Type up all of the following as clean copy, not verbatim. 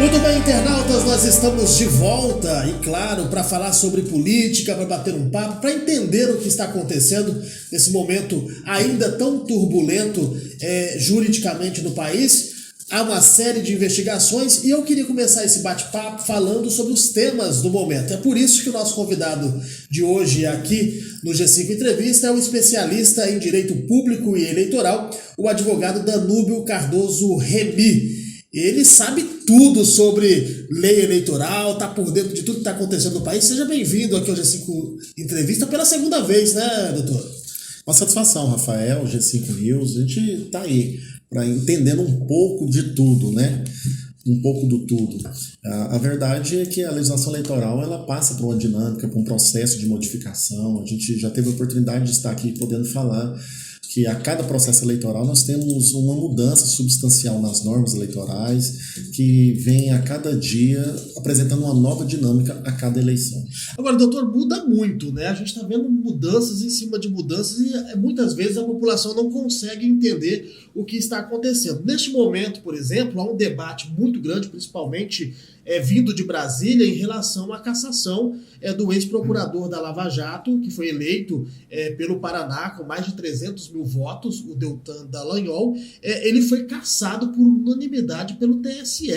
Muito bem, internautas, nós estamos de volta e, claro, para falar sobre política, para bater um papo, para entender o que está acontecendo nesse momento ainda tão turbulento juridicamente no país. Há uma série de investigações e eu queria começar esse bate-papo falando sobre os temas do momento. É por isso que o nosso convidado de hoje aqui no G5 Entrevista é o especialista em Direito Público e Eleitoral, o advogado Danúbio Cardoso Remy. Ele sabe tudo sobre lei eleitoral, está por dentro de tudo que está acontecendo no país. Seja bem-vindo aqui ao G5 Entrevista pela segunda vez, né, doutor? Uma satisfação, Rafael, G5 News. A gente está aí para entender um pouco de tudo, né? Um pouco do tudo. A verdade é que a legislação eleitoral ela passa por uma dinâmica, por um processo de modificação. A gente já teve a oportunidade de estar aqui podendo falar que a cada processo eleitoral nós temos uma mudança substancial nas normas eleitorais que vem a cada dia apresentando uma nova dinâmica a cada eleição. Agora, doutor, muda muito, né? A gente está vendo mudanças em cima de mudanças e muitas vezes a população não consegue entender o que está acontecendo. Neste momento, por exemplo, há um debate muito grande, principalmente vindo de Brasília, em relação à cassação do ex-procurador da Lava Jato, que foi eleito pelo Paraná com mais de 300 mil votos, o Deltan Dallagnol. Ele foi cassado por unanimidade pelo TSE.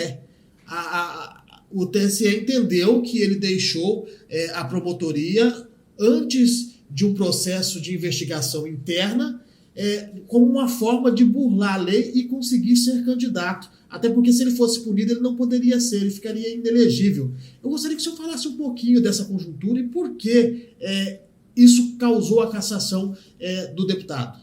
O TSE entendeu que ele deixou a promotoria antes de um processo de investigação interna como uma forma de burlar a lei e conseguir ser candidato. Até porque se ele fosse punido, ele não poderia ser, ele ficaria inelegível. Eu gostaria que o senhor falasse um pouquinho dessa conjuntura e por que isso causou a cassação do deputado.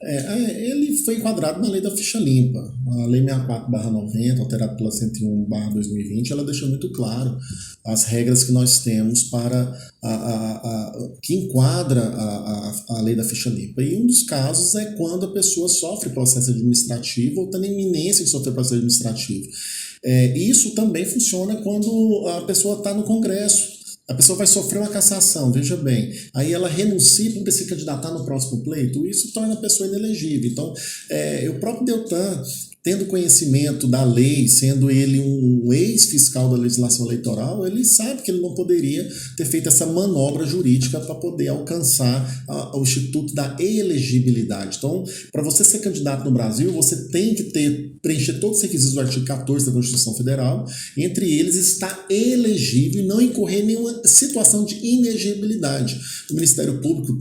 Ele foi enquadrado na lei da ficha limpa. A lei 64/90, alterada pela 101/2020, ela deixa muito claro as regras que nós temos para que enquadra a lei da ficha limpa. E um dos casos é quando a pessoa sofre processo administrativo ou está na iminência de sofrer processo administrativo. Isso também funciona quando a pessoa está no Congresso. A pessoa vai sofrer uma cassação, veja bem, aí ela renuncia para se candidatar no próximo pleito, isso torna a pessoa inelegível. Então, o próprio Deltan, tendo conhecimento da lei, sendo ele um ex-fiscal da legislação eleitoral, ele sabe que ele não poderia ter feito essa manobra jurídica para poder alcançar o instituto da elegibilidade. Então, para você ser candidato no Brasil, você tem que preencher todos os requisitos do artigo 14 da Constituição Federal, entre eles está elegível e não incorrer em nenhuma situação de inegibilidade. O Ministério Público,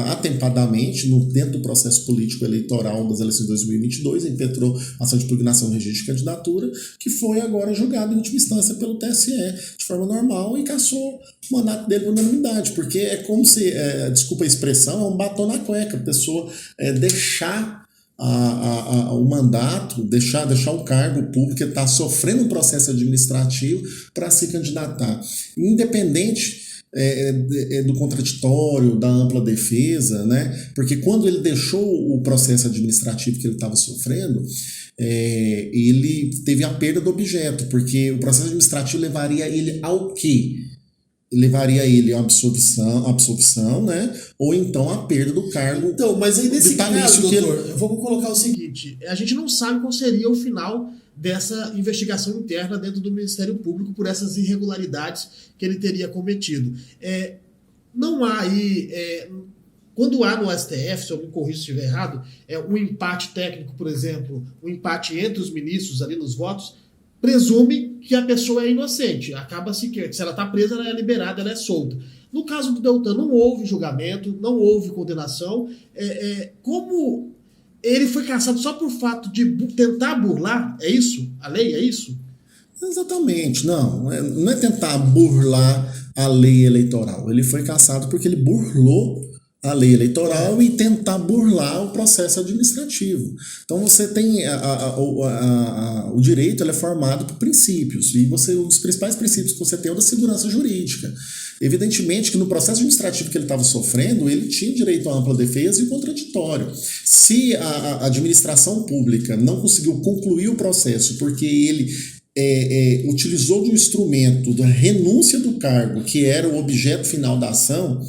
atempadamente, dentro do processo político eleitoral das eleições de 2022, impetrou ação de impugnação do registro de candidatura, que foi agora julgado em última instância pelo TSE, de forma normal, e cassou o mandato dele por unanimidade, porque é como se, desculpa a expressão, é um batom na cueca, a pessoa deixar o mandato, deixar o cargo público, que está sofrendo um processo administrativo para se candidatar. Independente do contraditório, da ampla defesa, né? Porque quando ele deixou o processo administrativo que ele estava sofrendo, ele teve a perda do objeto, porque o processo administrativo levaria ele ao quê? Levaria ele à absolvição, né? Ou então a perda do cargo. Então, mas aí nesse caso, doutor, vamos colocar o seguinte: a gente não sabe qual seria o final dessa investigação interna dentro do Ministério Público por essas irregularidades que ele teria cometido. Não há aí, quando há no STF, se eu me corrijo se estiver errado, um empate técnico, por exemplo, um empate entre os ministros ali nos votos, presume que a pessoa é inocente, acaba-se que se ela está presa, ela é liberada, ela é solta. No caso do Deltan, não houve julgamento, não houve condenação. Como ele foi cassado só por fato de tentar burlar, é isso? A lei é isso? Exatamente, não é tentar burlar a lei eleitoral. Ele foi cassado porque ele burlou a lei eleitoral e tentar burlar o processo administrativo. Então você tem o direito, ele é formado por princípios, e um dos principais princípios que você tem é o da segurança jurídica. Evidentemente que no processo administrativo que ele estava sofrendo, ele tinha direito à ampla defesa e o contraditório. Se a administração pública não conseguiu concluir o processo porque ele utilizou de um instrumento da renúncia do cargo, que era o objeto final da ação,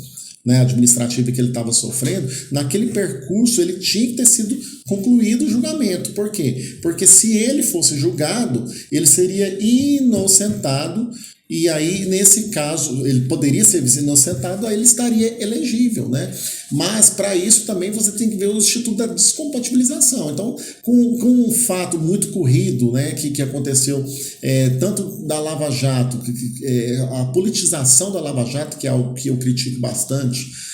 né, administrativa que ele estava sofrendo, naquele percurso ele tinha que ter sido concluído o julgamento. Por quê? Porque se ele fosse julgado, ele seria inocentado, e aí, nesse caso, ele poderia ser inocentado, aí ele estaria elegível, né? Mas, para isso, também você tem que ver o Instituto da Descompatibilização. Então, com um fato muito corrido, né, que aconteceu tanto da Lava Jato, a politização da Lava Jato, que é algo que eu critico bastante,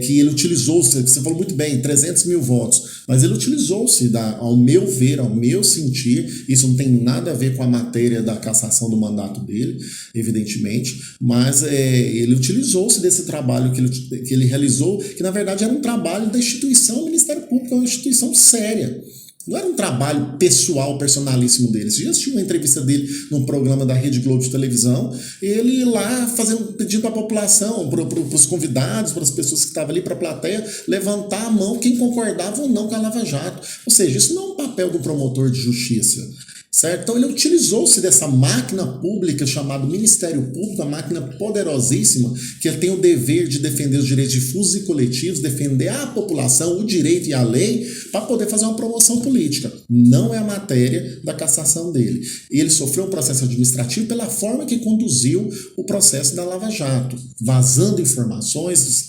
que ele utilizou, você falou muito bem, 300 mil votos, mas ele utilizou-se, ao meu ver, ao meu sentir, isso não tem nada a ver com a matéria da cassação do mandato dele, evidentemente, mas ele utilizou-se desse trabalho que ele realizou, que na verdade era um trabalho da instituição, o Ministério Público é uma instituição séria. Não era um trabalho pessoal, personalíssimo dele. Você já assistiu uma entrevista dele num programa da Rede Globo de televisão, ele lá pedindo para a população, para os convidados, para as pessoas que estavam ali, para a plateia, levantar a mão quem concordava ou não com a Lava Jato. Ou seja, isso não é um papel do promotor de justiça. Certo? Então ele utilizou-se dessa máquina pública chamada Ministério Público, uma máquina poderosíssima, que ele tem o dever de defender os direitos difusos e coletivos, defender a população, o direito e a lei, para poder fazer uma promoção política. Não é a matéria da cassação dele. Ele sofreu um processo administrativo pela forma que conduziu o processo da Lava Jato, vazando informações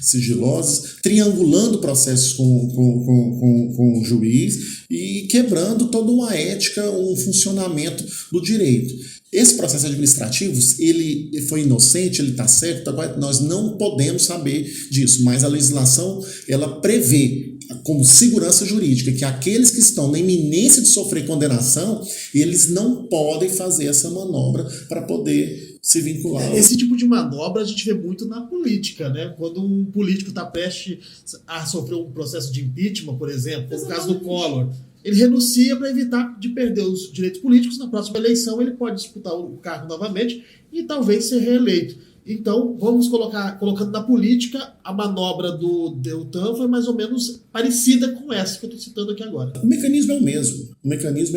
sigilosas, triangulando processos com o juiz e quebrando toda uma ética, um funcionamento do direito. Esse processo administrativo, ele foi inocente, ele está certo, agora nós não podemos saber disso, mas a legislação ela prevê como segurança jurídica que aqueles que estão na iminência de sofrer condenação, eles não podem fazer essa manobra para poder se vincular. Esse tipo de manobra a gente vê muito na política, né? Quando um político está prestes a sofrer um processo de impeachment, por exemplo, como o caso do Collor, ele renuncia para evitar de perder os direitos políticos. Na próxima eleição ele pode disputar o cargo novamente e talvez ser reeleito. Então, vamos colocando na política, a manobra do Deltan foi mais ou menos parecida com essa que eu estou citando aqui agora. O mecanismo é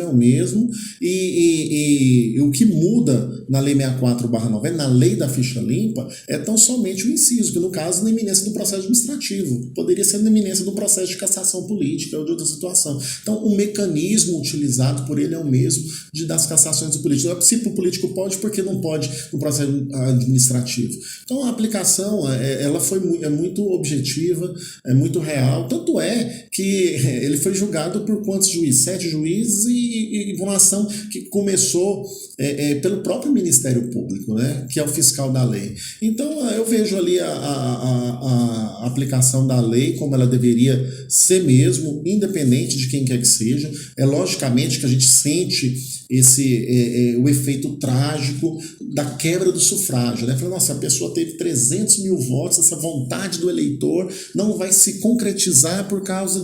o mesmo e o que muda na Lei 64/90, na Lei da Ficha Limpa, é tão somente o inciso, que no caso, na iminência do processo administrativo. Poderia ser na iminência do processo de cassação política ou de outra situação. Então, o mecanismo utilizado por ele é o mesmo das cassações do político. Se o político pode, por que não pode no processo administrativo? Então a aplicação ela é muito objetiva, é muito real, tanto é que ele foi julgado por quantos juízes? 7 juízes e uma ação que começou pelo próprio Ministério Público, né, que é o fiscal da lei. Então eu vejo ali a aplicação da lei como ela deveria ser mesmo, independente de quem quer que seja. Logicamente que a gente sente o efeito trágico da quebra do sufrágio, né? Fala, nossa, a pessoa teve 300 mil votos, essa vontade do eleitor não vai se concretizar por causa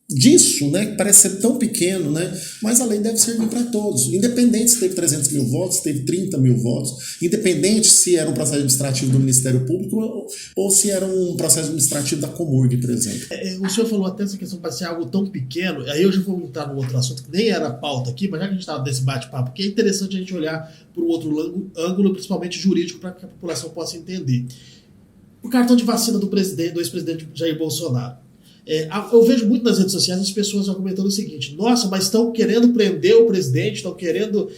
disso, né, que parece ser tão pequeno, né, mas a lei deve servir para todos, independente se teve 300 mil votos, se teve 30 mil votos, independente se era um processo administrativo do Ministério Público ou se era um processo administrativo da Comurg, por exemplo. O senhor falou até essa questão de ser algo tão pequeno, aí eu já vou entrar no outro assunto que nem era pauta aqui, mas já que a gente estava nesse bate-papo, que é interessante a gente olhar por um outro ângulo, principalmente jurídico, para que a população possa entender. O cartão de vacina do ex-presidente Jair Bolsonaro. Eu vejo muito nas redes sociais as pessoas argumentando o seguinte: nossa, mas estão querendo prender o presidente, estão querendo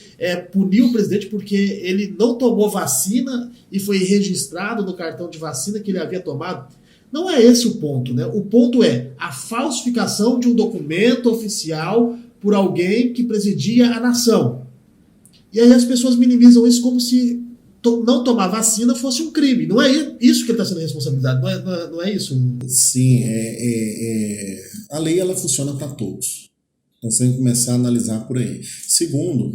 punir o presidente porque ele não tomou vacina e foi registrado no cartão de vacina que ele havia tomado. Não é esse o ponto, né? O ponto é a falsificação de um documento oficial por alguém que presidia a nação. E aí as pessoas minimizam isso como se não tomar vacina fosse um crime. Não é isso que ele está sendo responsabilizado, não é isso? Sim, a lei ela funciona para todos. Então você tem que começar a analisar por aí. Segundo,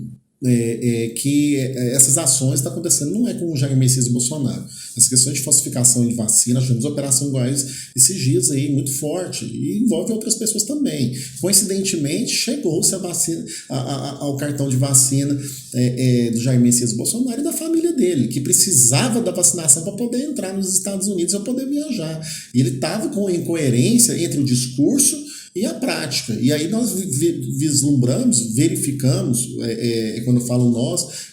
que essas ações estão acontecendo não é com o Jair Messias Bolsonaro. Essa questão de falsificação de vacina, nós tivemos operação iguais esses dias aí, muito forte, e envolve outras pessoas também. Coincidentemente, chegou-se a vacina, ao cartão de vacina do Jair Messias Bolsonaro e da família dele, que precisava da vacinação para poder entrar nos Estados Unidos, para poder viajar. E ele estava com incoerência entre o discurso e a prática. E aí nós vislumbramos, verificamos, quando eu falo nós,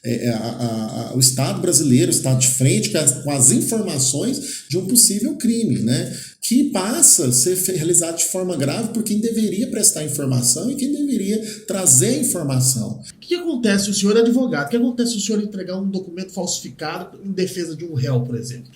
o Estado brasileiro está de frente com as informações de um possível crime, né? Que passa a ser realizado de forma grave por quem deveria prestar informação e quem deveria trazer a informação. O que acontece se o senhor é advogado? O que acontece se o senhor entregar um documento falsificado em defesa de um réu, por exemplo?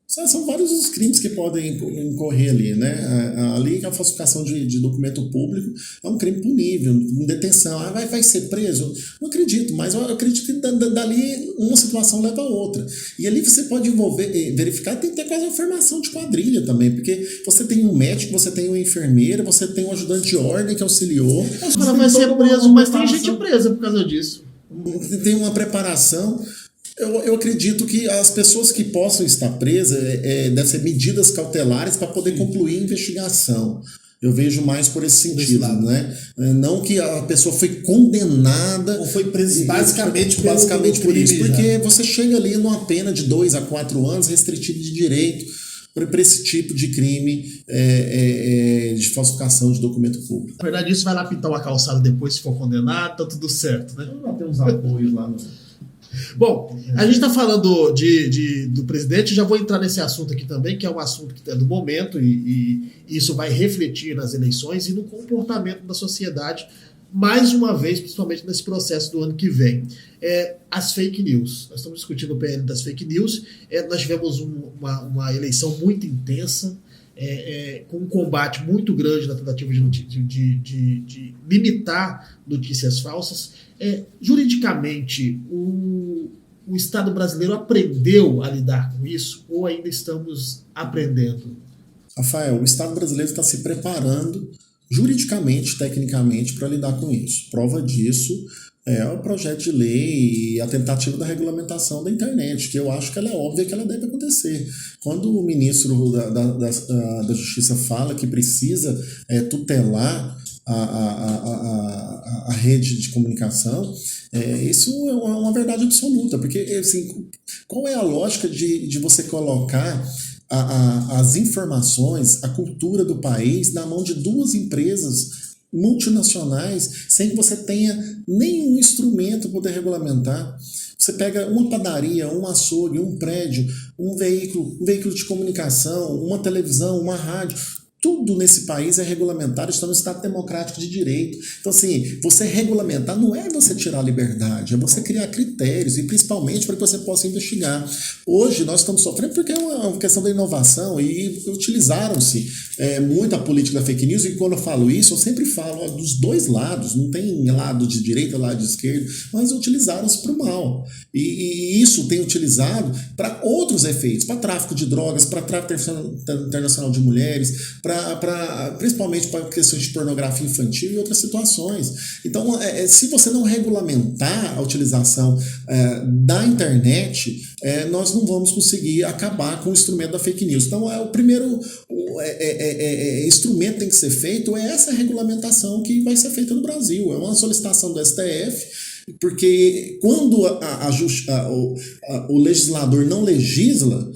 São vários os crimes que podem incorrer ali, né? Ali a falsificação de documento público é um crime punível, em detenção. Vai ser preso? Não acredito, mas eu acredito que dali uma situação leva a outra. E ali você pode verificar, tem que ter quase uma formação de quadrilha também, porque você tem um médico, você tem uma enfermeira, você tem um ajudante de ordem que auxiliou. O cara vai ser preso, mas tem gente presa por causa disso. Tem uma preparação. Eu acredito que as pessoas que possam estar presas devem ser medidas cautelares para poder concluir a investigação. Eu vejo mais por esse sentido, né? Não que a pessoa foi condenada... Ou foi presa basicamente por isso. Porque você chega ali numa pena de 2 a 4 anos restritiva de direito para esse tipo de crime de falsificação de documento público. Na verdade, isso vai lá pintar uma calçada depois, se for condenado, tá tudo certo, né? Vai ter uns apoios lá no... Bom, a gente está falando do presidente, já vou entrar nesse assunto aqui também, que é um assunto que é do momento e isso vai refletir nas eleições e no comportamento da sociedade, mais uma vez, principalmente nesse processo do ano que vem. As fake news. Nós estamos discutindo o PL das fake news. Nós tivemos uma eleição muito intensa, com um combate muito grande na tentativa de limitar notícias falsas. Juridicamente, o Estado brasileiro aprendeu a lidar com isso ou ainda estamos aprendendo? Rafael, o Estado brasileiro está se preparando juridicamente, tecnicamente, para lidar com isso. Prova disso é o projeto de lei e a tentativa da regulamentação da internet, que eu acho que ela é óbvia que ela deve acontecer. Quando o ministro da Justiça fala que precisa tutelar a rede de comunicação, isso é uma verdade absoluta, porque assim, qual é a lógica de você colocar as informações, a cultura do país na mão de 2 empresas multinacionais sem que você tenha nenhum instrumento para poder regulamentar? Você pega uma padaria, um açougue, um prédio, um veículo de comunicação, uma televisão, uma rádio. Tudo nesse país é regulamentado, está no Estado democrático de direito. Então, assim, você regulamentar não é você tirar a liberdade, é você criar critérios e principalmente para que você possa investigar. Hoje nós estamos sofrendo porque é uma questão da inovação e utilizaram-se muito a política da fake news, e quando eu falo isso, eu sempre falo dos 2 lados, não tem lado de direita, lado de esquerda, mas utilizaram-se para o mal. E isso tem utilizado para outros efeitos, para tráfico de drogas, para tráfico internacional de mulheres, principalmente para questões de pornografia infantil e outras situações. Então, se você não regulamentar a utilização da internet, nós não vamos conseguir acabar com o instrumento da fake news. Então, o primeiro instrumento que tem que ser feito é essa regulamentação que vai ser feita no Brasil. É uma solicitação do STF, porque quando o legislador não legisla,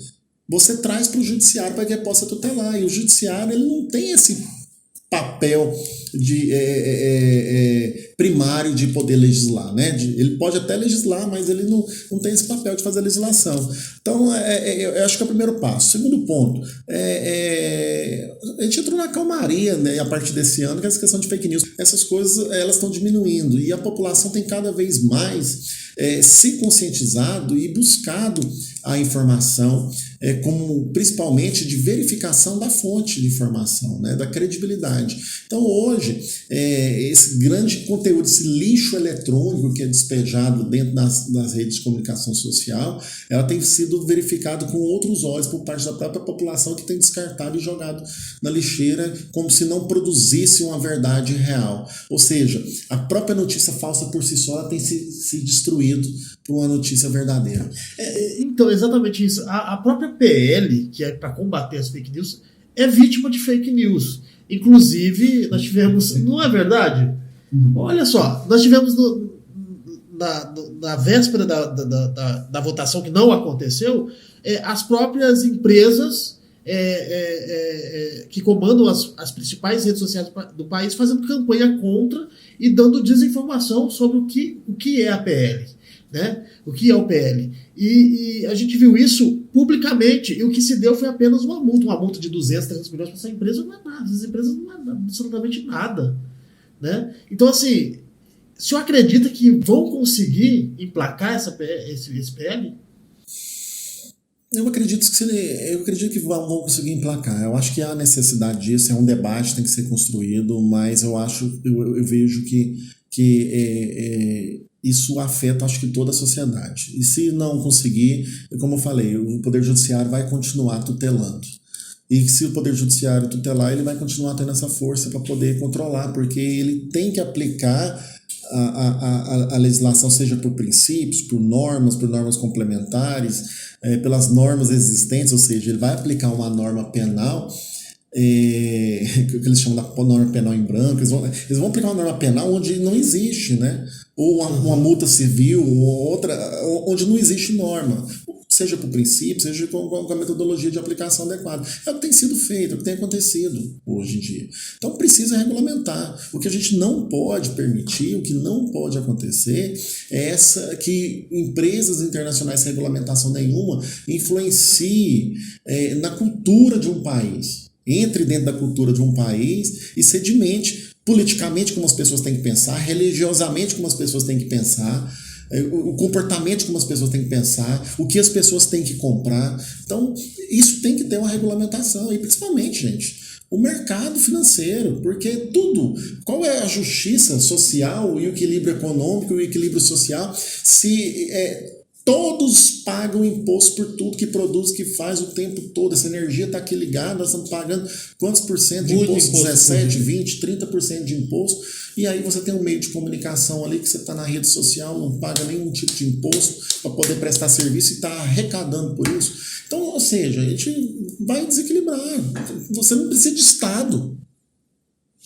você traz para o judiciário para que ele possa tutelar. E o judiciário ele não tem esse papel primário de poder legislar, né? Ele pode até legislar, mas ele não tem esse papel de fazer a legislação. Então, eu acho que é o primeiro passo. Segundo ponto, a gente entrou na calmaria, né, a partir desse ano, que é essa questão de fake news. Essas coisas elas estão diminuindo e a população tem cada vez mais se conscientizado e buscado a informação, como principalmente de verificação da fonte de informação, né, da credibilidade. Então hoje, esse grande conteúdo, esse lixo eletrônico que é despejado dentro das redes de comunicação social, ela tem sido verificado com outros olhos por parte da própria população, que tem descartado e jogado na lixeira como se não produzisse uma verdade real. Ou seja, a própria notícia falsa por si só ela tem se destruído por uma notícia verdadeira. Então, exatamente isso. A própria PL, que é para combater as fake news, é vítima de fake news. Inclusive, nós tivemos... Não é verdade? Olha só, nós tivemos na véspera da votação, que não aconteceu, as próprias empresas que comandam as principais redes sociais do país fazendo campanha contra e dando desinformação sobre o que é a PL, né? O que é o PL. E a gente viu isso publicamente, e o que se deu foi apenas uma multa de 200, 300 milhões para essa empresa. Não é nada, essas empresas não é absolutamente nada, né? Então, assim, o senhor acredita que vão conseguir emplacar esse PL? Eu acredito que vão conseguir emplacar. Eu acho que há necessidade disso, é um debate, tem que ser construído, mas eu vejo que isso afeta, acho que, toda a sociedade. E se não conseguir, como eu falei, o Poder Judiciário vai continuar tutelando. E se o Poder Judiciário tutelar, ele vai continuar tendo essa força para poder controlar, porque ele tem que aplicar a legislação, seja por princípios, por normas complementares, pelas normas existentes, ou seja, ele vai aplicar uma norma penal, que eles chamam da norma penal em branco, eles vão aplicar uma norma penal onde não existe, né? Ou uma multa civil, ou outra, onde não existe norma, seja por princípio, seja com a metodologia de aplicação adequada. É o que tem sido feito, é o que tem acontecido hoje em dia. Então precisa regulamentar. O que a gente não pode permitir, o que não pode acontecer é que empresas internacionais sem regulamentação nenhuma influenciem na cultura de um país. Entre dentro da cultura de um país e sedimente politicamente como as pessoas têm que pensar, religiosamente como as pessoas têm que pensar, o comportamento como as pessoas têm que pensar, o que as pessoas têm que comprar. Então, isso tem que ter uma regulamentação, e principalmente, gente, o mercado financeiro, porque tudo, qual é a justiça social e o equilíbrio econômico e o equilíbrio social se todos pagam imposto por tudo que produz, que faz o tempo todo. Essa energia está aqui ligada, nós estamos pagando quantos por cento de imposto? 17, 20, 30% de imposto. E aí você tem um meio de comunicação ali que você está na rede social, não paga nenhum tipo de imposto para poder prestar serviço e está arrecadando por isso. Então, ou seja, a gente vai desequilibrar. Você não precisa de Estado.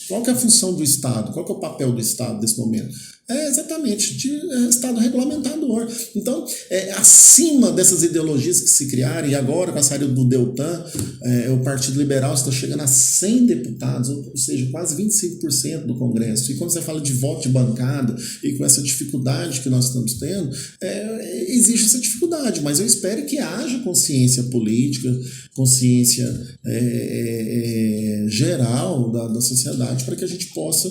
Qual que é a função do Estado? Qual que é o papel do Estado nesse momento? É exatamente de Estado regulamentador. Então, acima dessas ideologias que se criaram, e agora com a saída do Deltan, o Partido Liberal está chegando a 100 deputados, ou seja, quase 25% do Congresso. E quando você fala de voto de bancada, e com essa dificuldade que nós estamos tendo, existe essa dificuldade, mas eu espero que haja consciência política, consciência geral da sociedade, para que a gente possa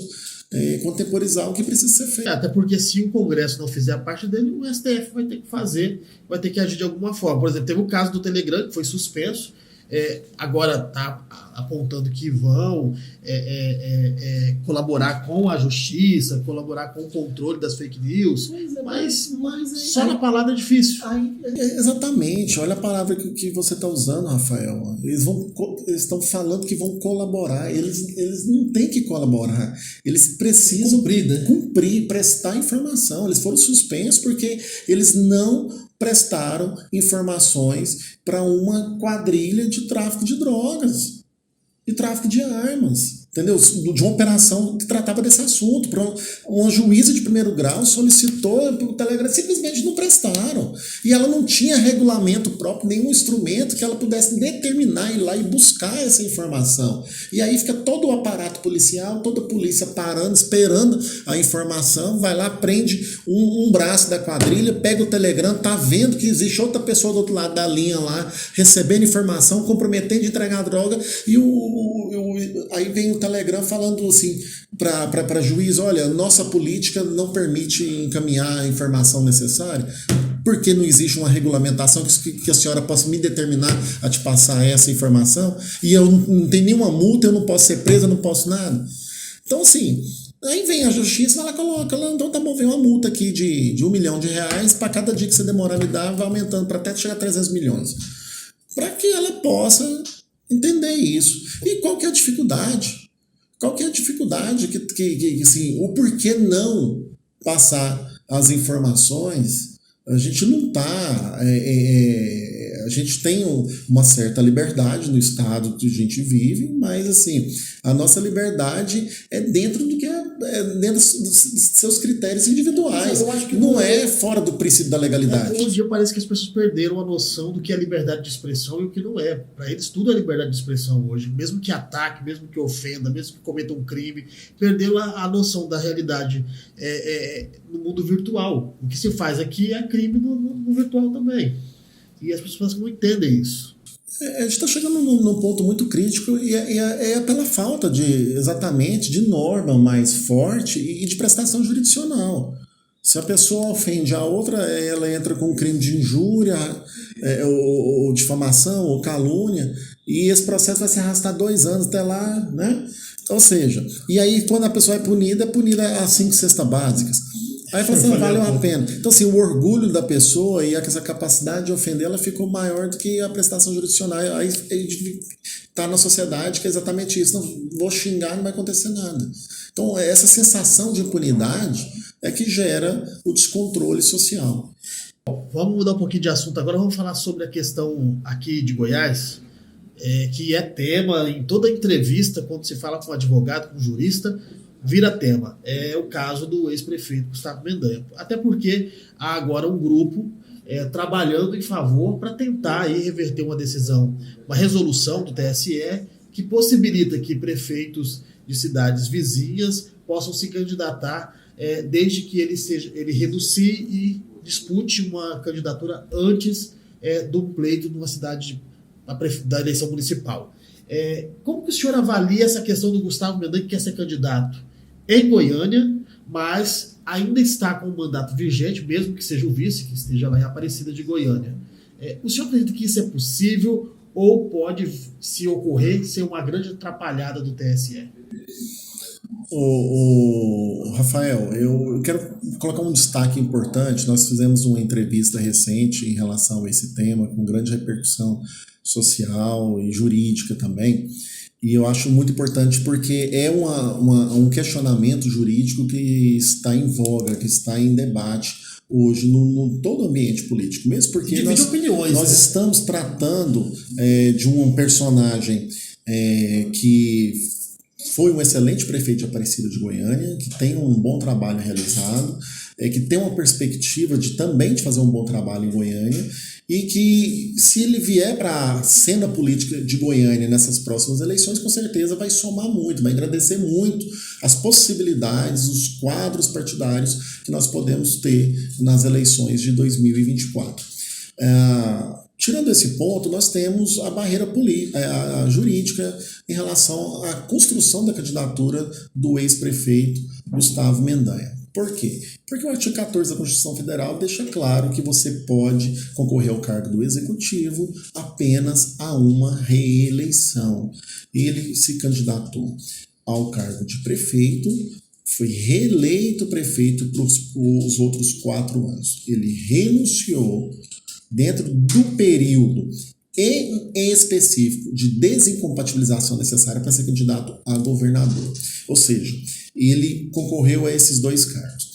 contemporizar o que precisa ser feito. Até porque se o Congresso não fizer a parte dele, o STF vai ter que fazer, vai ter que agir de alguma forma. Por exemplo, teve o caso do Telegram, que foi suspenso, agora está apontando que vão colaborar com a justiça, colaborar com o controle das fake news, mas só na palavra é difícil. Exatamente, olha a palavra que você está usando, Rafael. Eles estão falando que vão colaborar, eles não têm que colaborar, eles precisam cumprir, prestar informação. Eles foram suspensos porque eles não prestaram informações para uma quadrilha de tráfico de drogas e tráfico de armas, entendeu? De uma operação que tratava desse assunto. Uma juíza de primeiro grau solicitou o Telegram, simplesmente não prestaram. E ela não tinha regulamento próprio, nenhum instrumento que ela pudesse determinar, ir lá e buscar essa informação. E aí fica todo o aparato policial, toda a polícia parando, esperando a informação, vai lá, prende um braço da quadrilha, pega o Telegram, tá vendo que existe outra pessoa do outro lado da linha lá, recebendo informação, comprometendo de entregar droga, e aí vem o Telegram falando assim para juiz: olha, nossa política não permite encaminhar a informação necessária, porque não existe uma regulamentação que a senhora possa me determinar a te passar essa informação, e eu não tenho nenhuma multa, eu não posso ser presa, eu não posso nada. Então, assim, aí vem a justiça, ela coloca, então tá bom, vem uma multa aqui de R$1 milhão, para cada dia que você demorar a me dar, vai aumentando para até chegar a 300 milhões. Para que ela possa entender isso. E qual que é a dificuldade? Qual que é a dificuldade? Assim, o porquê não passar as informações? A gente não está A gente tem uma certa liberdade no estado que a gente vive, mas assim, a nossa liberdade é dentro do que dentro dos seus critérios individuais. Eu acho que não é fora do princípio da legalidade. Hoje em dia parece que as pessoas perderam a noção do que é liberdade de expressão e o que não é. Para eles tudo é liberdade de expressão hoje. Mesmo que ataque, mesmo que ofenda, mesmo que cometa um crime, perderam a noção da realidade no mundo virtual. O que se faz aqui é crime no virtual também. E as pessoas não entendem isso. A gente está chegando num ponto muito crítico e é pela falta exatamente de norma mais forte e de prestação jurisdicional. Se a pessoa ofende a outra, ela entra com um crime de injúria, ou difamação, ou calúnia, e esse processo vai se arrastar 2 anos até lá, né? Ou seja, e aí quando a pessoa é punida às 5 cestas básicas. Aí fala assim, valeu a pena. Então, assim, o orgulho da pessoa e essa capacidade de ofender, ela ficou maior do que a prestação jurisdicional. Aí está na sociedade que é exatamente isso. Não vou xingar, não vai acontecer nada. Então, essa sensação de impunidade é que gera o descontrole social. Vamos mudar um pouquinho de assunto agora. Vamos falar sobre a questão aqui de Goiás, que é tema em toda entrevista, quando se fala com um advogado, com um jurista, vira tema. É o caso do ex-prefeito Gustavo Mendanha. Até porque há agora um grupo trabalhando em favor para tentar aí reverter uma decisão, uma resolução do TSE que possibilita que prefeitos de cidades vizinhas possam se candidatar desde que ele renuncie e dispute uma candidatura antes do pleito de uma cidade da eleição municipal. Como que o senhor avalia essa questão do Gustavo Mendanha, que quer ser candidato em Goiânia, mas ainda está com o mandato vigente, mesmo que seja o vice, que esteja lá em Aparecida de Goiânia? O senhor acredita que isso é possível ou pode, se ocorrer, ser uma grande atrapalhada do TSE? Rafael, eu quero colocar um destaque importante. Nós fizemos uma entrevista recente em relação a esse tema, com grande repercussão social e jurídica também. E eu acho muito importante porque é um questionamento jurídico que está em voga, que está em debate hoje no todo o ambiente político. Mesmo porque nós estamos tratando de um personagem que foi um excelente prefeito de Aparecida de Goiânia, que tem um bom trabalho realizado, que tem uma perspectiva de fazer um bom trabalho em Goiânia, e que, se ele vier para a cena política de Goiânia nessas próximas eleições, com certeza vai somar muito, vai engrandecer muito as possibilidades, os quadros partidários que nós podemos ter nas eleições de 2024. Tirando esse ponto, nós temos a barreira jurídica em relação à construção da candidatura do ex-prefeito Gustavo Mendanha. Por quê? Porque o artigo 14 da Constituição Federal deixa claro que você pode concorrer ao cargo do Executivo apenas a uma reeleição. Ele se candidatou ao cargo de prefeito, foi reeleito prefeito para os outros 4 anos. Ele renunciou dentro do período em específico de desincompatibilização necessária para ser candidato a governador. Ou seja, ele concorreu a esses 2 cargos.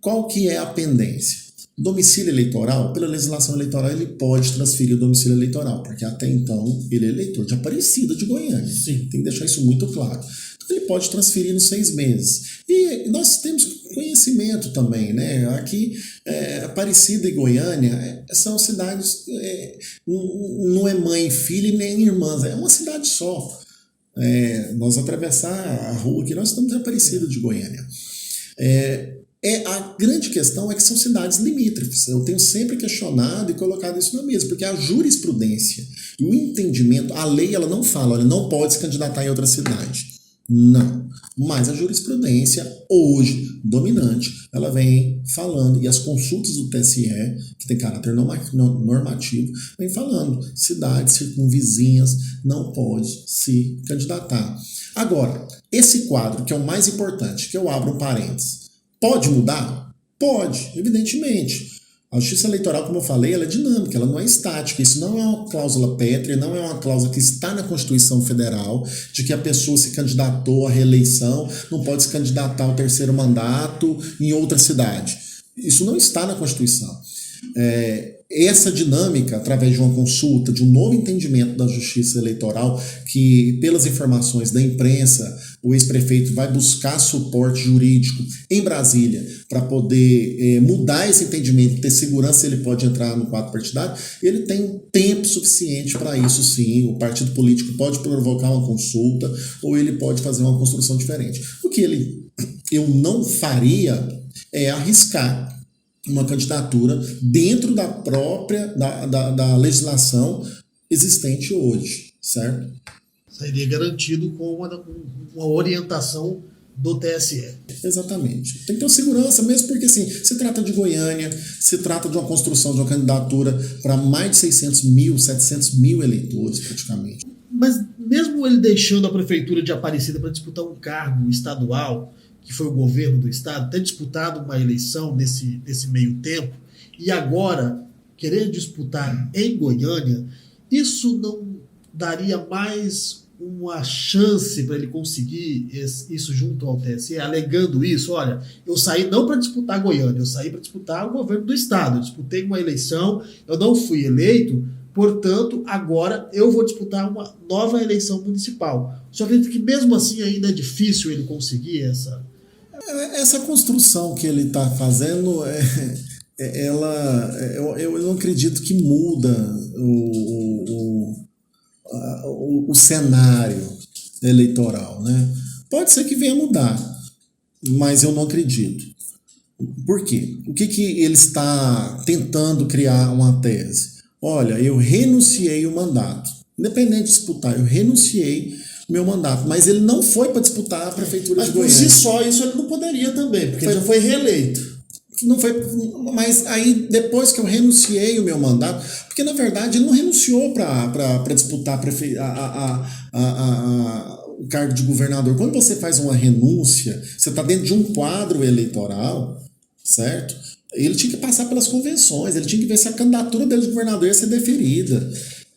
Qual que é a pendência? Domicílio eleitoral, pela legislação eleitoral, ele pode transferir o domicílio eleitoral, porque até então ele é eleitor de Aparecida de Goiânia. Sim. Tem que deixar isso muito claro. Então, ele pode transferir nos 6 meses. E nós temos conhecimento também, né? Aqui, Aparecida e Goiânia são cidades, não é mãe, filha e nem irmãs, é uma cidade só. Nós atravessar a rua aqui, nós estamos em Aparecida de Goiânia. A grande questão é que são cidades limítrofes. Eu tenho sempre questionado e colocado isso na mesa, porque a jurisprudência e o entendimento, a lei ela não fala, olha, não pode se candidatar em outra cidade. Não. Mas a jurisprudência, hoje, dominante, ela vem falando, e as consultas do TSE, que tem caráter normativo, vem falando, cidades circunvizinhas não pode se candidatar. Agora, esse quadro, que é o mais importante, que eu abro um parênteses, pode mudar? Pode, evidentemente. A justiça eleitoral, como eu falei, ela é dinâmica, ela não é estática. Isso não é uma cláusula pétrea, não é uma cláusula que está na Constituição Federal, de que a pessoa se candidatou à reeleição, não pode se candidatar ao 3º mandato em outra cidade. Isso não está na Constituição. Essa dinâmica, através de uma consulta, de um novo entendimento da justiça eleitoral, que pelas informações da imprensa, o ex-prefeito vai buscar suporte jurídico em Brasília para poder mudar esse entendimento, ter segurança se ele pode entrar no quadro partidário, ele tem tempo suficiente para isso sim. O partido político pode provocar uma consulta ou ele pode fazer uma construção diferente. O que eu não faria é arriscar uma candidatura dentro da própria da legislação existente hoje, certo? Seria garantido com uma orientação do TSE. Exatamente. Tem que ter segurança mesmo, porque assim, se trata de Goiânia, se trata de uma construção de uma candidatura para mais de 600 mil, 700 mil eleitores praticamente. Mas mesmo ele deixando a prefeitura de Aparecida para disputar um cargo estadual, que foi o governo do estado, ter disputado uma eleição nesse meio tempo, e agora querer disputar em Goiânia, isso não daria mais uma chance para ele conseguir isso junto ao TSE, alegando isso? Olha, eu saí não para disputar Goiânia, eu saí para disputar o governo do estado, eu disputei uma eleição, eu não fui eleito, portanto, agora eu vou disputar uma nova eleição municipal. Só acredito que mesmo assim ainda é difícil ele conseguir essa construção que ele está fazendo, eu não acredito que muda o cenário eleitoral, né? Pode ser que venha mudar, mas eu não acredito. Por quê? O que ele está tentando criar uma tese? Olha, eu renunciei o mandato. Independente de disputar, eu renunciei o meu mandato. Mas ele não foi para disputar a prefeitura de Goiânia. Mas por si só, isso ele não poderia também, porque ele já foi reeleito. Não foi, mas aí depois que eu renunciei o meu mandato, porque na verdade ele não renunciou para disputar o cargo de governador. Quando você faz uma renúncia, você está dentro de um quadro eleitoral, certo? Ele tinha que passar pelas convenções, ele tinha que ver se a candidatura dele de governador ia ser deferida.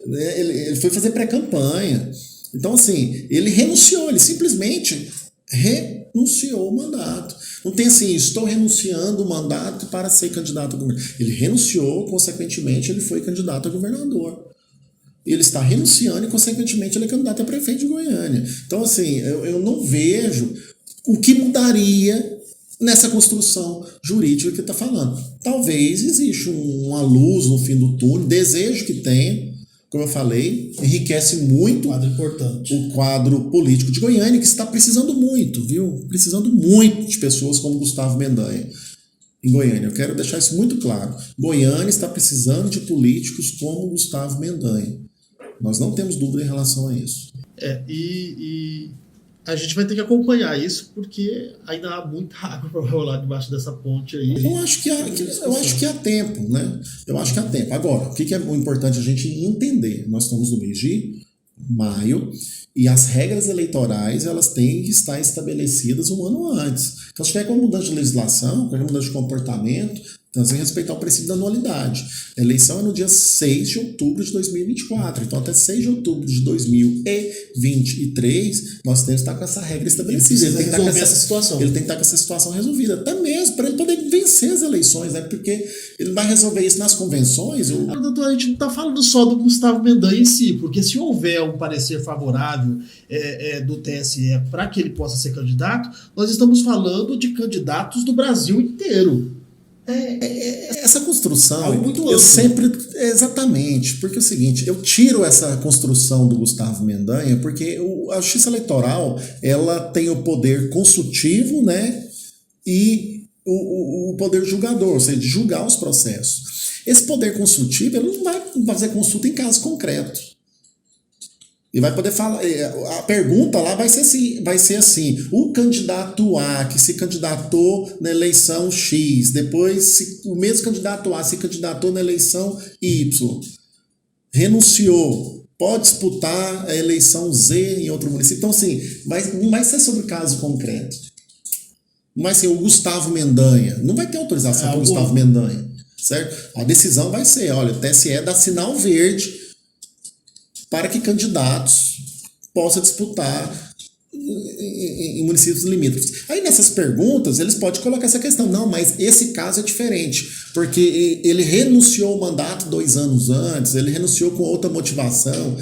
Ele foi fazer pré-campanha. Então, assim, ele renunciou, ele simplesmente renunciou o mandato. Não tem assim, estou renunciando o mandato para ser candidato a governador. Ele renunciou, consequentemente, ele foi candidato a governador. Ele está renunciando e, consequentemente, ele é candidato a prefeito de Goiânia. Então, assim, eu não vejo o que mudaria nessa construção jurídica que está falando. Talvez exista uma luz no fim do túnel, desejo que tenha, como eu falei, enriquece muito o quadro político de Goiânia, que está precisando muito, viu? Precisando muito de pessoas como Gustavo Mendanha em Goiânia. Eu quero deixar isso muito claro. Goiânia está precisando de políticos como Gustavo Mendanha. Nós não temos dúvida em relação a isso. E a gente vai ter que acompanhar isso, porque ainda há muita água para rolar debaixo dessa ponte aí. Eu acho que há tempo, né? Eu acho que há tempo. Agora, o que é importante a gente entender? Nós estamos no mês de maio e as regras eleitorais elas têm que estar estabelecidas um ano antes. Então, se tiver uma mudança de legislação, qualquer mudança de comportamento, então, tem que respeitar o princípio da anualidade. A eleição é no dia 6 de outubro de 2024. Então, até 6 de outubro de 2023, nós temos que estar com essa regra estabelecida. Ele tem que resolver essa situação. Ele tem que estar com essa situação resolvida. Até mesmo para ele poder vencer as eleições, né? Porque ele vai resolver isso nas convenções. Doutor, a gente não está falando só do Gustavo Mendanha em si, porque se houver um parecer favorável do TSE para que ele possa ser candidato, nós estamos falando de candidatos do Brasil inteiro. Essa construção, eu sempre... Exatamente, porque é o seguinte, eu tiro essa construção do Gustavo Mendanha porque a justiça eleitoral, ela tem o poder consultivo, né, e o poder julgador, ou seja, de julgar os processos. Esse poder consultivo, ele não vai fazer consulta em casos concretos. E vai poder falar, a pergunta lá vai ser assim, o candidato A que se candidatou na eleição X, depois o mesmo candidato A se candidatou na eleição Y, renunciou, pode disputar a eleição Z em outro município. Então, assim, não vai ser sobre caso concreto. Não vai ser o Gustavo Mendanha, não vai ter autorização para o Gustavo Mendanha, certo? A decisão vai ser, olha, o TSE dá sinal verde para que candidatos possam disputar em municípios limítrofes. Aí nessas perguntas, eles podem colocar essa questão. Não, mas esse caso é diferente, porque ele renunciou ao mandato 2 anos antes, ele renunciou com outra motivação,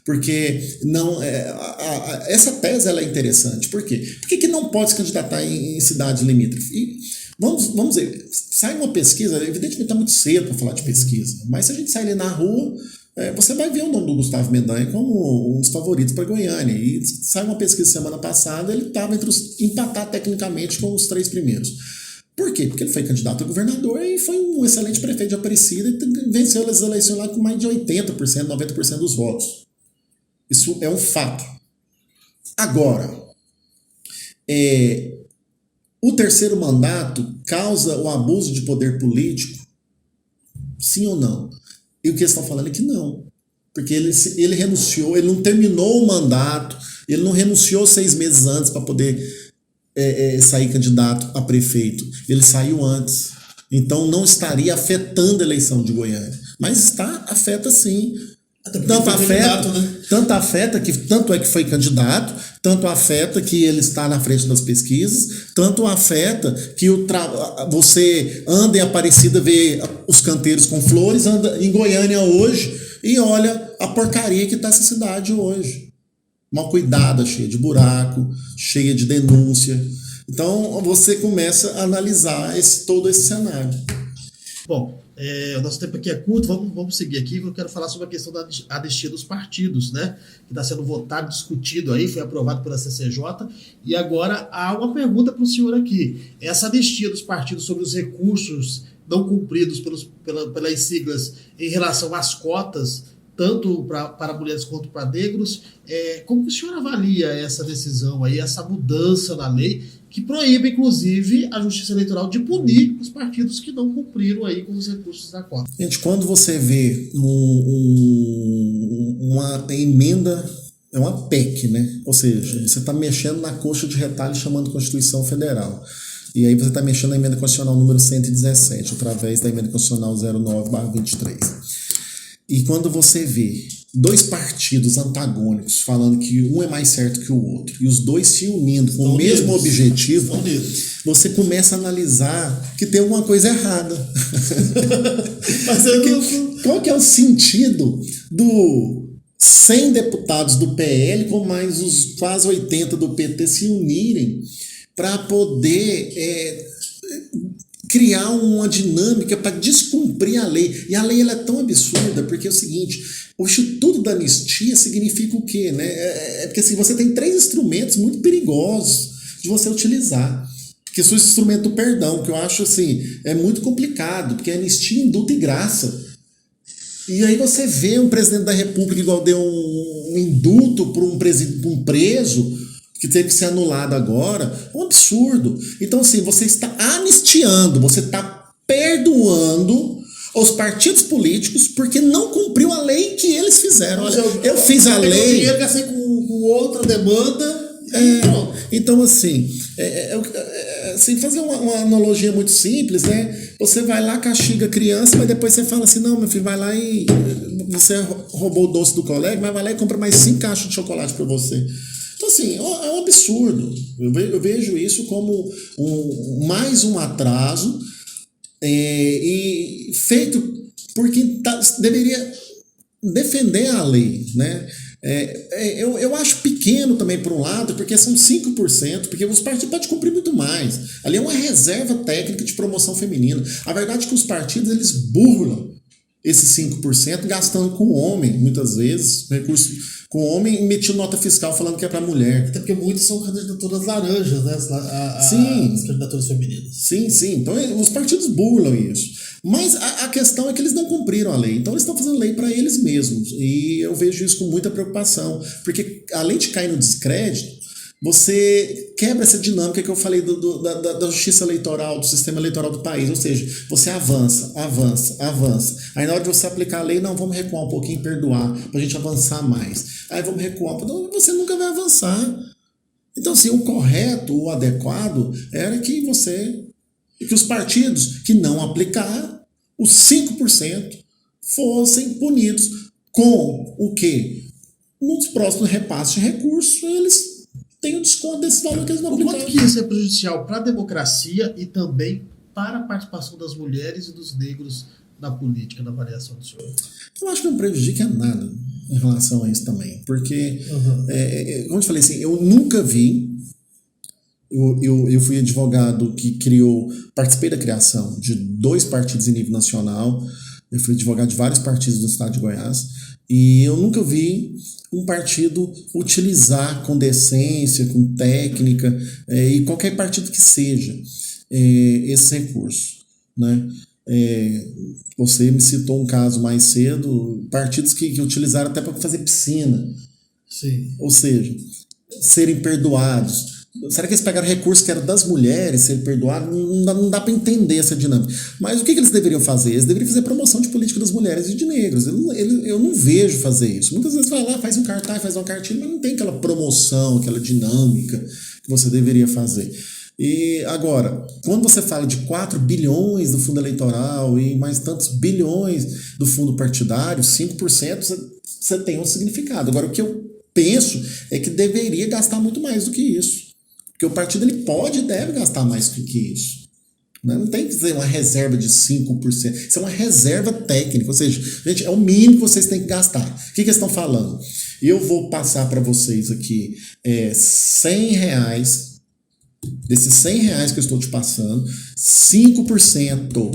porque não, essa tese ela é interessante. Por quê? Por que não pode se candidatar em cidade limítrofe? E vamos ver, sai uma pesquisa, evidentemente está muito cedo para falar de pesquisa, mas se a gente sair ali na rua, você vai ver o nome do Gustavo Mendanha como um dos favoritos para Goiânia. E saiu uma pesquisa semana passada, ele estava empatar tecnicamente com os 3 primeiros. Por quê? Porque ele foi candidato a governador e foi um excelente prefeito de Aparecida e venceu as eleições lá com mais de 80%, 90% dos votos. Isso é um fato. Agora, o terceiro mandato causa o abuso de poder político? Sim ou não? E o que eles estão falando é que não. Porque ele renunciou, ele não terminou o mandato, ele não renunciou 6 meses antes para poder sair candidato a prefeito. Ele saiu antes. Então não estaria afetando a eleição de Goiânia. Mas afeta sim. Tanto afeta que tanto é que foi candidato, tanto afeta que ele está na frente das pesquisas, tanto afeta que você anda em Aparecida, vê os canteiros com flores, anda em Goiânia hoje e olha a porcaria que está essa cidade hoje. Mal cuidada, cheia de buraco, cheia de denúncia. Então você começa a analisar todo esse cenário. Bom, o nosso tempo aqui é curto, vamos seguir aqui, que eu quero falar sobre a questão da anistia dos partidos, né? Que está sendo votado, discutido aí, foi aprovado pela CCJ, e agora há uma pergunta para o senhor aqui. Essa anistia dos partidos sobre os recursos não cumpridos pelas siglas em relação às cotas, tanto para mulheres quanto para negros, como que o senhor avalia essa decisão aí, essa mudança na lei, que proíbe, inclusive, a Justiça Eleitoral de punir os partidos que não cumpriram aí com os recursos da cota? Gente, quando você vê uma emenda, é uma PEC, né? Ou seja, você está mexendo na coxa de retalho chamando Constituição Federal. E aí você está mexendo na emenda constitucional número 117, através da emenda constitucional 09/23. E quando você vê 2 partidos antagônicos falando que um é mais certo que o outro, e os dois se unindo com o mesmo objetivo, você começa a analisar que tem alguma coisa errada. Mas qual que é o sentido do 100 deputados do PL com mais os quase 80 do PT se unirem para poder criar uma dinâmica para descumprir a lei? E a lei ela é tão absurda porque é o seguinte: o Instituto da Anistia significa o quê, né? Porque assim, você tem 3 instrumentos muito perigosos de você utilizar. Que são os instrumentos do perdão, que eu acho assim, é muito complicado, porque é anistia, indulto e graça. E aí você vê um presidente da República igual deu um indulto para um preso que teve que ser anulado agora. É um absurdo. Então assim, você está anistiando, você está perdoando os partidos políticos porque não cumpriu a lei que eles fizeram. Olha, eu fiz a lei... O dinheiro gastei com outra demanda... Então assim, assim, fazer uma analogia muito simples, né? Você vai lá, castiga a criança, mas depois você fala assim: não, meu filho, vai lá e você roubou o doce do colega, mas vai lá e compra mais 5 caixas de chocolate para você. Então assim, é um absurdo. Eu vejo isso como mais um atraso e feito por quem deveria defender a lei, né? Eu acho pequeno também por um lado, porque são 5%, porque os partidos podem cumprir muito mais. Ali é uma reserva técnica de promoção feminina. A verdade é que os partidos eles burlam esses 5%, gastando com o homem, muitas vezes, recursos com o homem, e metido nota fiscal falando que é para mulher. Até porque muitas são candidaturas laranjas, né? Sim. As candidaturas femininas. Sim. Então os partidos burlam isso. Mas a questão é que eles não cumpriram a lei. Então eles estão fazendo lei para eles mesmos. E eu vejo isso com muita preocupação. Porque além de cair no descrédito, você quebra essa dinâmica que eu falei da justiça eleitoral, do sistema eleitoral do país. Ou seja, você avança. Aí na hora de você aplicar a lei, não, vamos recuar um pouquinho e perdoar, para a gente avançar mais. Aí vamos recuar, então você nunca vai avançar. Então assim, o correto, o adequado era que os partidos que não aplicar os 5% fossem punidos com o quê? Nos próximos repasses de recursos, eles tem o desconto desse valor que eles vão O aplicar. quanto que isso é prejudicial para a democracia e também para a participação das mulheres e dos negros na política, na avaliação do senhor? Eu acho que não prejudica nada em relação a isso também. Porque, como eu te falei assim, eu nunca vi. Eu fui advogado que participei da criação de 2 partidos em nível nacional. Eu fui advogado de vários partidos do estado de Goiás. E eu nunca vi um partido utilizar com decência, com técnica, e qualquer partido que seja, esse recurso, né? Você me citou um caso mais cedo, partidos que utilizaram até para fazer piscina. Sim. Ou seja, serem perdoados. Será que eles pegaram recursos que eram das mulheres, serem perdoados? Não dá para entender essa dinâmica. Mas o que eles deveriam fazer? Eles deveriam fazer promoção de política das mulheres e de negros. Eu não vejo fazer isso. Muitas vezes vai lá, faz um cartaz, faz uma cartilha, mas não tem aquela promoção, aquela dinâmica que você deveria fazer. E agora, quando você fala de 4 bilhões do fundo eleitoral e mais tantos bilhões do fundo partidário, 5%, você tem um significado. Agora, o que eu penso é que deveria gastar muito mais do que isso. Porque o partido ele pode e deve gastar mais do que isso. Não tem que ser uma reserva de 5%. Isso é uma reserva técnica. Ou seja, gente, é o mínimo que vocês têm que gastar. O que eles estão falando? Eu vou passar para vocês aqui R$100. Desses R$100 que eu estou te passando, 5%.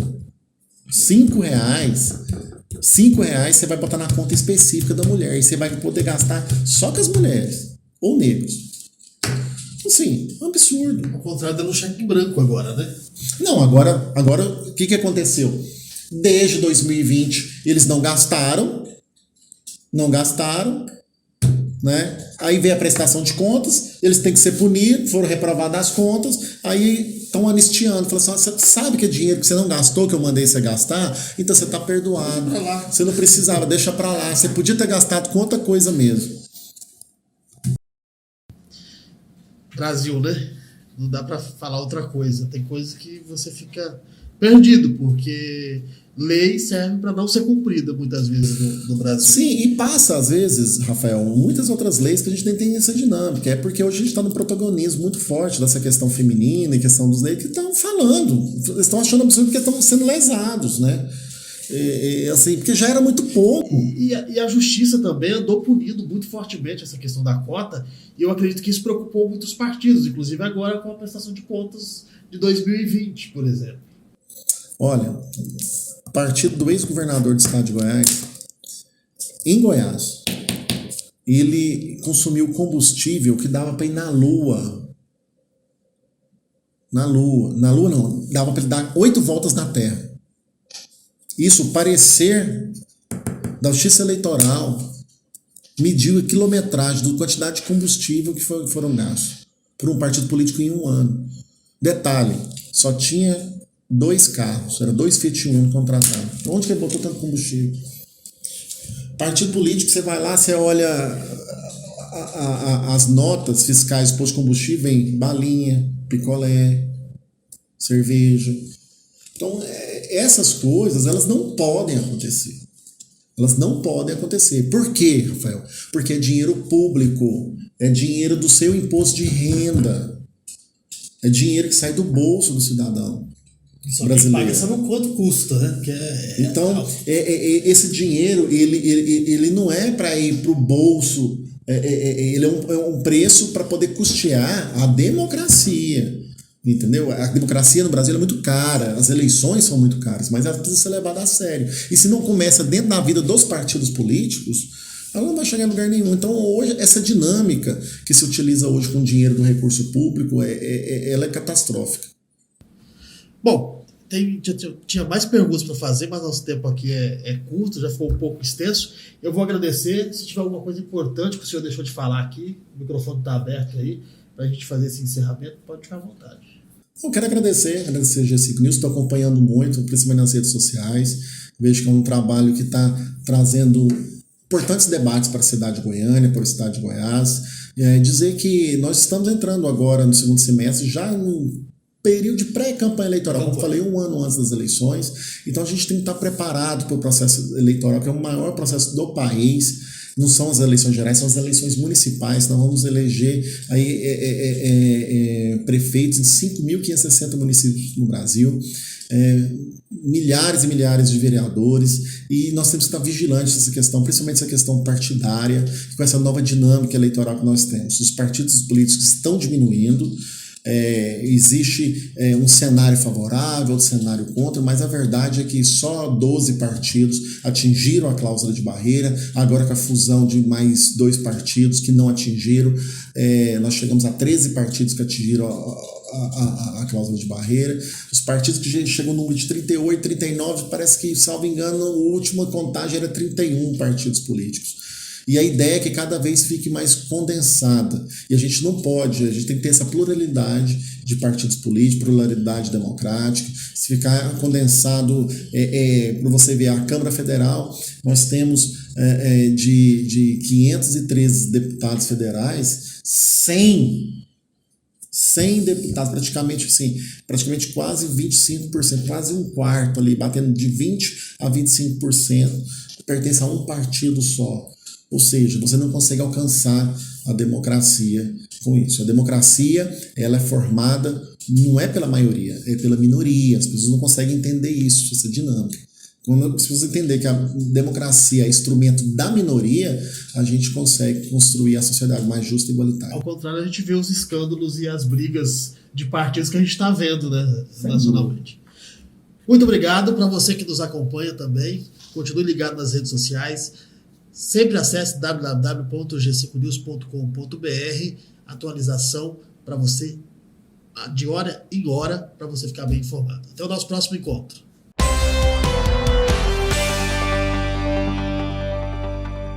R$5 você vai botar na conta específica da mulher. E você vai poder gastar só com as mulheres ou negros. Assim, um absurdo. Ao contrário, dando um cheque branco agora, né? Não, agora o que aconteceu? Desde 2020 eles não gastaram, né? Aí veio a prestação de contas, eles têm que ser punidos, foram reprovadas as contas, aí estão anistiando, falando assim, você sabe que é dinheiro que você não gastou, que eu mandei você gastar, então você está perdoado, você não precisava, deixa pra lá, você podia ter gastado com outra coisa mesmo. Brasil, né? Não dá para falar outra coisa. Tem coisas que você fica perdido, porque lei serve para não ser cumprida muitas vezes no Brasil. Sim, e passa às vezes, Rafael, muitas outras leis que a gente nem tem essa dinâmica. É porque hoje a gente está no protagonismo muito forte dessa questão feminina e questão dos negros que estão falando. Eles estão achando absurdo porque estão sendo lesados, né? Assim, porque já era muito pouco. E a justiça também andou punindo muito fortemente essa questão da cota, e eu acredito que isso preocupou muitos partidos, inclusive agora com a prestação de contas de 2020, por exemplo. Olha, o partido do ex-governador do estado de Goiás, em Goiás, ele consumiu combustível que dava para ir na Lua. Na Lua não, dava para ele dar 8 voltas na Terra. Isso, o parecer da Justiça Eleitoral mediu a quilometragem da quantidade de combustível que foram gastos por um partido político em um ano. Detalhe, só tinha 2 carros, era 2 Fiat Uno contratados. Onde que ele botou tanto combustível? Partido político, você vai lá, você olha as notas fiscais do posto de combustível, vem balinha, picolé, cerveja. Então, essas coisas, elas não podem acontecer. Elas não podem acontecer. Por quê, Rafael? Porque é dinheiro público, é dinheiro do seu imposto de renda, é dinheiro que sai do bolso do cidadão brasileiro. Paga sabe quanto custa, né? Então, esse dinheiro, ele não é para ir para o bolso, ele é um preço para poder custear a democracia. Entendeu? A democracia no Brasil é muito cara, as eleições são muito caras, mas ela precisa ser levada a sério. E se não começa dentro da vida dos partidos políticos, ela não vai chegar em lugar nenhum. Então, hoje, essa dinâmica que se utiliza hoje com dinheiro do recurso público, ela é catastrófica. Bom, tinha mais perguntas para fazer, mas nosso tempo aqui é curto, já ficou um pouco extenso. Eu vou agradecer. Se tiver alguma coisa importante que o senhor deixou de falar aqui, o microfone está aberto aí, para a gente fazer esse encerramento, pode ficar à vontade. Eu quero agradecer a G5 News, estou acompanhando muito, principalmente nas redes sociais. Vejo que é um trabalho que está trazendo importantes debates para a cidade de Goiânia, para o estado de Goiás. Dizer que nós estamos entrando agora no segundo semestre, já no período de pré-campanha eleitoral, como eu falei, 1 ano antes das eleições. Então a gente tem que estar preparado para o processo eleitoral, que é o maior processo do país. não são as eleições gerais, são as eleições municipais. Nós vamos eleger aí, prefeitos em 5.560 municípios no Brasil, milhares e milhares de vereadores, e nós temos que estar vigilantes nessa questão, principalmente essa questão partidária, com essa nova dinâmica eleitoral que nós temos. Os partidos políticos estão diminuindo, existe um cenário favorável, outro cenário contra, mas a verdade é que só 12 partidos atingiram a cláusula de barreira. Agora, com a fusão de mais 2 partidos que não atingiram, nós chegamos a 13 partidos que atingiram a cláusula de barreira. Os partidos que chegam no número de 38, 39, parece que, salvo engano, a última contagem era 31 partidos políticos. E a ideia é que cada vez fique mais condensada. E a gente não pode, a gente tem que ter essa pluralidade de partidos políticos, pluralidade democrática. Se ficar condensado, para você ver, a Câmara Federal, nós temos de 513 deputados federais, 100 deputados, praticamente quase 25%, quase um quarto ali, batendo de 20% a 25%, pertence a um partido só. Ou seja, você não consegue alcançar a democracia com isso. A democracia, ela é formada, não é pela maioria, é pela minoria. As pessoas não conseguem entender isso, essa dinâmica. Quando as pessoas entenderem que a democracia é instrumento da minoria, a gente consegue construir a sociedade mais justa e igualitária. Ao contrário, a gente vê os escândalos e as brigas de partidos que a gente está vendo, né, nacionalmente. Muito obrigado para você que nos acompanha também. Continue ligado nas redes sociais. Sempre acesse www.g5news.com.br, atualização para você de hora em hora, para você ficar bem informado. Até o nosso próximo encontro.